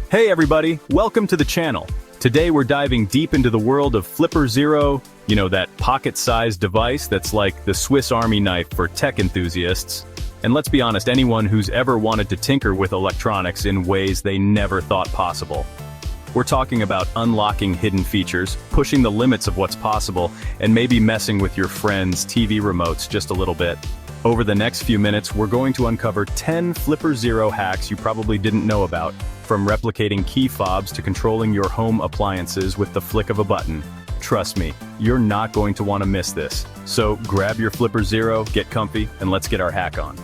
Hey everybody, welcome to the channel. Today we're diving deep into the world of Flipper Zero, that pocket-sized device that's like the Swiss Army knife for tech enthusiasts. And let's be honest, anyone who's ever wanted to tinker with electronics in ways they never thought possible. We're talking about unlocking hidden features, pushing the limits of what's possible, and maybe messing with your friends' TV remotes just a little bit. Over the next few minutes, we're going to uncover 10 Flipper Zero hacks you probably didn't know about, from replicating key fobs to controlling your home appliances with the flick of a button. Trust me, you're not going to want to miss this. So grab your Flipper Zero, get comfy, and let's get our hack on.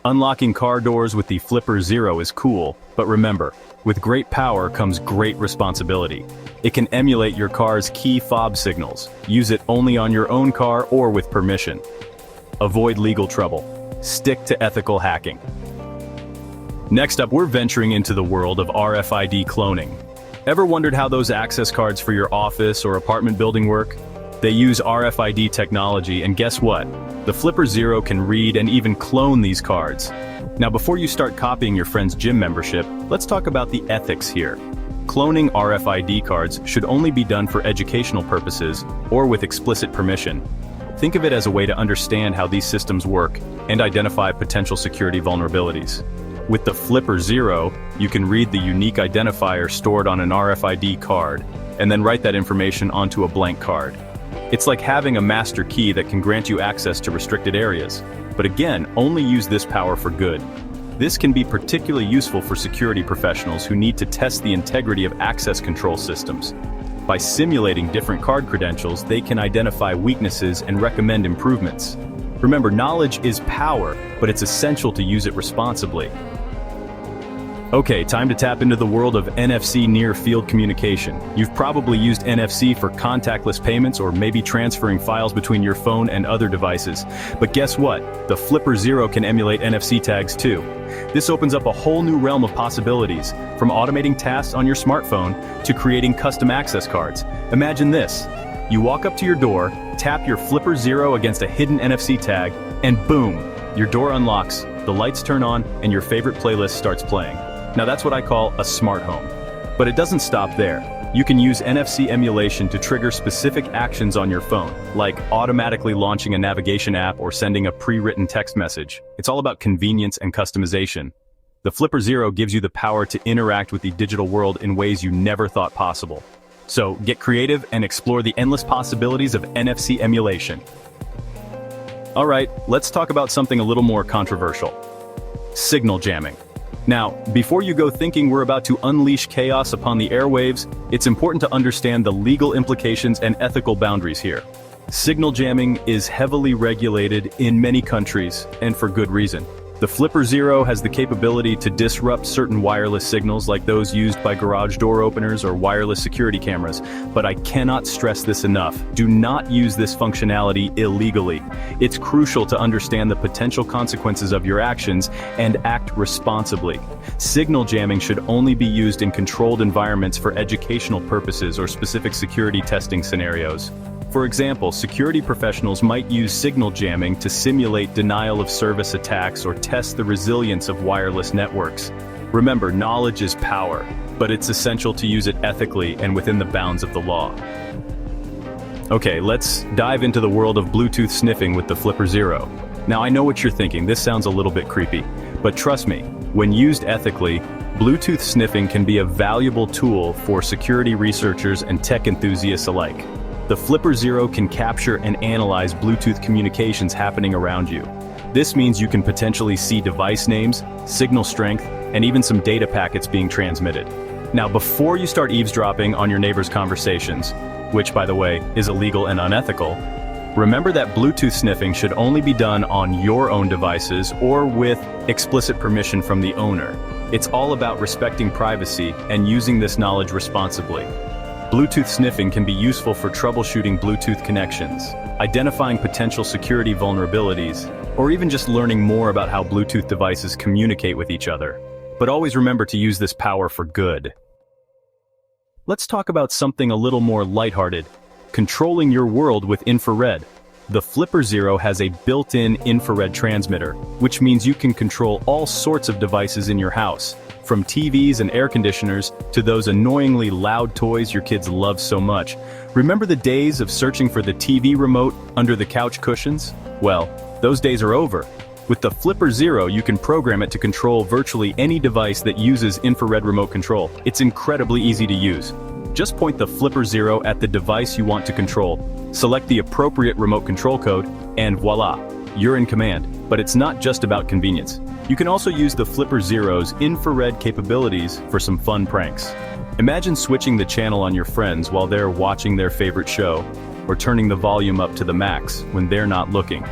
Unlocking car doors with the Flipper Zero is cool, but remember, with great power comes great responsibility. It can emulate your car's key fob signals. Use it only on your own car or with permission. Avoid legal trouble. Stick to ethical hacking. Next up, we're venturing into the world of RFID cloning. Ever wondered how those access cards for your office or apartment building work? They use RFID technology, and guess what? The Flipper Zero can read and even clone these cards. Now, before you start copying your friend's gym membership, let's talk about the ethics here. Cloning RFID cards should only be done for educational purposes or with explicit permission. Think of it as a way to understand how these systems work and identify potential security vulnerabilities. With the Flipper Zero, you can read the unique identifier stored on an RFID card, and then write that information onto a blank card. It's like having a master key that can grant you access to restricted areas. But again, only use this power for good. This can be particularly useful for security professionals who need to test the integrity of access control systems. By simulating different card credentials, they can identify weaknesses and recommend improvements. Remember, knowledge is power, but it's essential to use it responsibly. Okay, time to tap into the world of NFC near-field communication. You've probably used NFC for contactless payments or maybe transferring files between your phone and other devices. But guess what? The Flipper Zero can emulate NFC tags too. This opens up a whole new realm of possibilities, from automating tasks on your smartphone to creating custom access cards. Imagine this. You walk up to your door, tap your Flipper Zero against a hidden NFC tag, and boom, your door unlocks, the lights turn on, and your favorite playlist starts playing. Now that's what I call a smart home. But it doesn't stop there. You can use NFC emulation to trigger specific actions on your phone, like automatically launching a navigation app or sending a pre-written text message. It's all about convenience and customization. The Flipper Zero gives you the power to interact with the digital world in ways you never thought possible. So get creative and explore the endless possibilities of NFC emulation. Alright, let's talk about something a little more controversial. Signal jamming. Now, before you go thinking we're about to unleash chaos upon the airwaves, it's important to understand the legal implications and ethical boundaries here. Signal jamming is heavily regulated in many countries, and for good reason. The Flipper Zero has the capability to disrupt certain wireless signals like those used by garage door openers or wireless security cameras, but I cannot stress this enough. Do not use this functionality illegally. It's crucial to understand the potential consequences of your actions and act responsibly. Signal jamming should only be used in controlled environments for educational purposes or specific security testing scenarios. For example, security professionals might use signal jamming to simulate denial of service attacks or test the resilience of wireless networks. Remember, knowledge is power, but it's essential to use it ethically and within the bounds of the law. Okay, let's dive into the world of Bluetooth sniffing with the Flipper Zero. Now, I know what you're thinking, this sounds a little bit creepy, but trust me, when used ethically, Bluetooth sniffing can be a valuable tool for security researchers and tech enthusiasts alike. The Flipper Zero can capture and analyze Bluetooth communications happening around you. This means you can potentially see device names, signal strength, and even some data packets being transmitted. Now, before you start eavesdropping on your neighbor's conversations, which, by the way, is illegal and unethical, remember that Bluetooth sniffing should only be done on your own devices or with explicit permission from the owner. It's all about respecting privacy and using this knowledge responsibly. Bluetooth sniffing can be useful for troubleshooting Bluetooth connections, identifying potential security vulnerabilities, or even just learning more about how Bluetooth devices communicate with each other. But always remember to use this power for good. Let's talk about something a little more lighthearted: controlling your world with infrared. The Flipper Zero has a built-in infrared transmitter, which means you can control all sorts of devices in your house, From TVs and air conditioners to those annoyingly loud toys your kids love so much. Remember the days of searching for the TV remote under the couch cushions? Well, those days are over. With the Flipper Zero, you can program it to control virtually any device that uses infrared remote control. It's incredibly easy to use. Just point the Flipper Zero at the device you want to control, select the appropriate remote control code, and voila, you're in command. But it's not just about convenience. You can also use the Flipper Zero's infrared capabilities for some fun pranks. Imagine switching the channel on your friends while they're watching their favorite show, or turning the volume up to the max when they're not looking.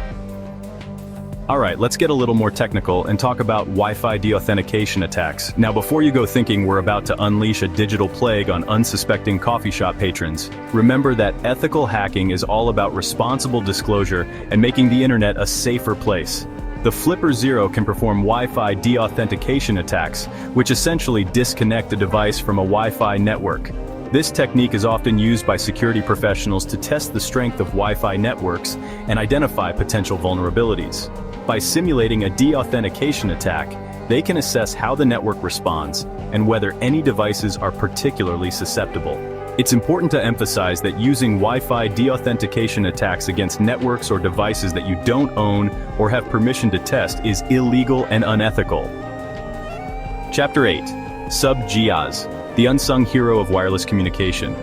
Alright, let's get a little more technical and talk about Wi-Fi deauthentication attacks. Now before you go thinking we're about to unleash a digital plague on unsuspecting coffee shop patrons, remember that ethical hacking is all about responsible disclosure and making the internet a safer place. The Flipper Zero can perform Wi-Fi deauthentication attacks, which essentially disconnect a device from a Wi-Fi network. This technique is often used by security professionals to test the strength of Wi-Fi networks and identify potential vulnerabilities. By simulating a deauthentication attack, they can assess how the network responds and whether any devices are particularly susceptible. It's important to emphasize that using Wi-Fi deauthentication attacks against networks or devices that you don't own or have permission to test is illegal and unethical. Chapter 8. Sub-GIAs, the unsung hero of wireless communication.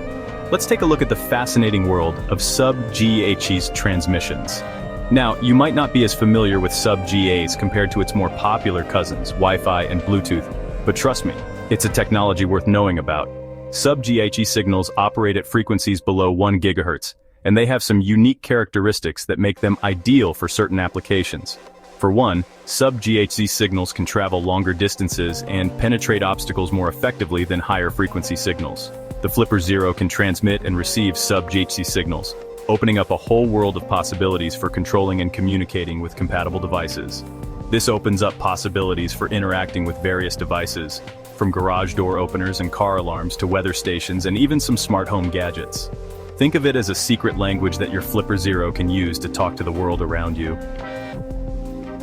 Let's take a look at the fascinating world of sub-GHz transmissions. Now, you might not be as familiar with sub-GAs compared to its more popular cousins, Wi-Fi and Bluetooth, but trust me, it's a technology worth knowing about. Sub-GHz signals operate at frequencies below 1 GHz, and they have some unique characteristics that make them ideal for certain applications. For one, sub-GHz signals can travel longer distances and penetrate obstacles more effectively than higher frequency signals. The Flipper Zero can transmit and receive sub-GHz signals, opening up a whole world of possibilities for controlling and communicating with compatible devices. This opens up possibilities for interacting with various devices, from garage door openers and car alarms to weather stations and even some smart home gadgets. Think of it as a secret language that your Flipper Zero can use to talk to the world around you.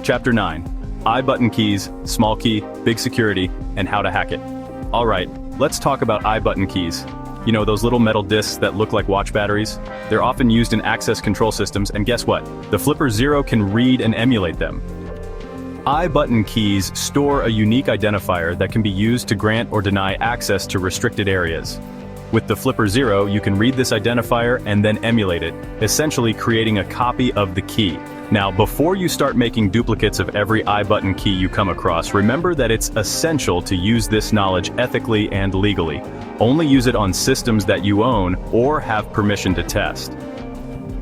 Chapter 9. I-button keys, small key, big security, and how to hack it. Alright, let's talk about I-button keys. You know, those little metal discs that look like watch batteries? They're often used in access control systems, and guess what? The Flipper Zero can read and emulate them. I-button keys store a unique identifier that can be used to grant or deny access to restricted areas. With the Flipper Zero, you can read this identifier and then emulate it, essentially creating a copy of the key. Now, before you start making duplicates of every I-button key you come across, remember that it's essential to use this knowledge ethically and legally. Only use it on systems that you own or have permission to test.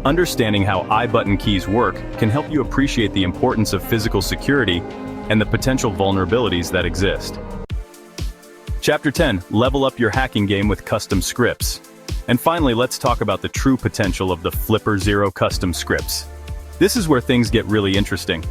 Understanding how I-button keys work can help you appreciate the importance of physical security and the potential vulnerabilities that exist. Chapter 10. Level up your hacking game with custom scripts. And finally, let's talk about the true potential of the Flipper Zero custom scripts. This is where things get really interesting.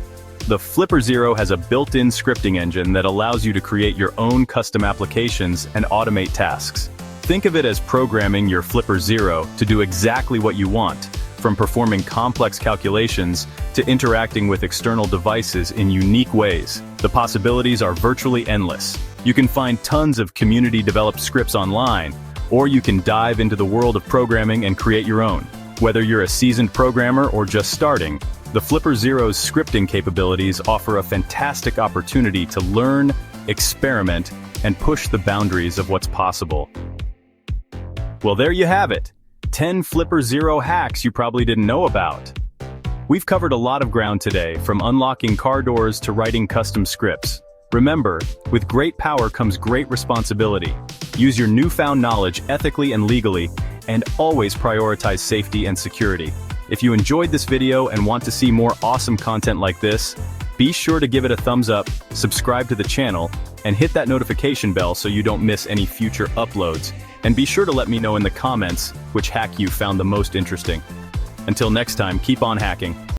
The Flipper Zero has a built-in scripting engine that allows you to create your own custom applications and automate tasks. Think of it as programming your Flipper Zero to do exactly what you want, from performing complex calculations to interacting with external devices in unique ways. The possibilities are virtually endless. You can find tons of community-developed scripts online, or you can dive into the world of programming and create your own. Whether you're a seasoned programmer or just starting, the Flipper Zero's scripting capabilities offer a fantastic opportunity to learn, experiment, and push the boundaries of what's possible. Well, there you have it. 10 Flipper Zero hacks you probably didn't know about. We've covered a lot of ground today, from unlocking car doors to writing custom scripts. Remember, with great power comes great responsibility. Use your newfound knowledge ethically and legally, and always prioritize safety and security. If you enjoyed this video and want to see more awesome content like this, be sure to give it a thumbs up, subscribe to the channel, and hit that notification bell so you don't miss any future uploads. And be sure to let me know in the comments which hack you found the most interesting. Until next time, keep on hacking.